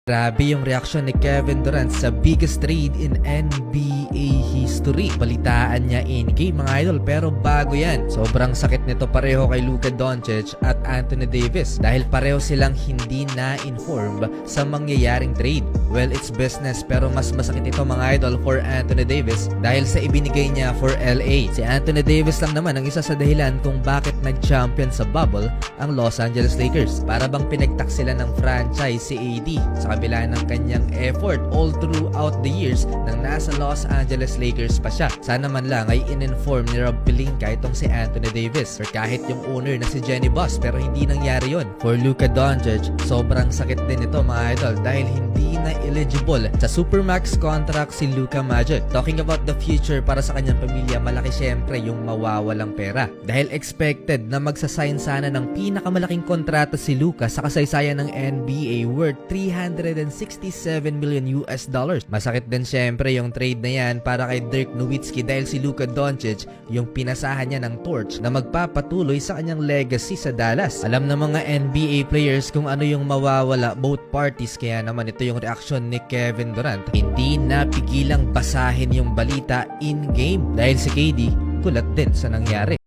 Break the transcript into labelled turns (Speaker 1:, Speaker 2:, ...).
Speaker 1: Grabe yung reaksyon ni Kevin Durant sa biggest trade in NBA history. Balitaan niya in-game mga idol, pero bago yan, sobrang sakit nito pareho kay Luka Doncic at Anthony Davis dahil pareho silang hindi na-inform sa mangyayaring trade. Well, it's business pero mas masakit ito mga idol for Anthony Davis dahil sa ibinigay niya for LA. Si Anthony Davis lang naman ang isa sa dahilan kung bakit nag-champion sa bubble ang Los Angeles Lakers. Para bang pinagtak sila ng franchise si AD sa kabila ng kanyang effort all throughout the years nang nasa Los Angeles Lakers pa siya. Sana man lang ay in-inform ni Rob Pelinka itong si Anthony Davis or kahit yung owner na si Jenny Buss, pero hindi nangyari yon. For Luka Doncic, sobrang sakit din ito mga idol dahil hindi na eligible sa Supermax contract si Luka Magic. Talking about the future para sa kanyang pamilya, malaki syempre yung mawawalang pera dahil expected na magsasign sana ng pinakamalaking kontrata si Luka sa kasaysayan ng NBA worth $367 million. Masakit din syempre yung trade na yan para kay Dirk Nowitzki dahil si Luka Doncic yung pinasahan niya ng torch na magpapatuloy sa kanyang legacy sa Dallas. Alam ng mga NBA players kung ano yung mawawala both parties, kaya naman ito yung reaction ni Kevin Durant. Hindi napigilang basahin yung balita in-game dahil si KD kulat din sa nangyari.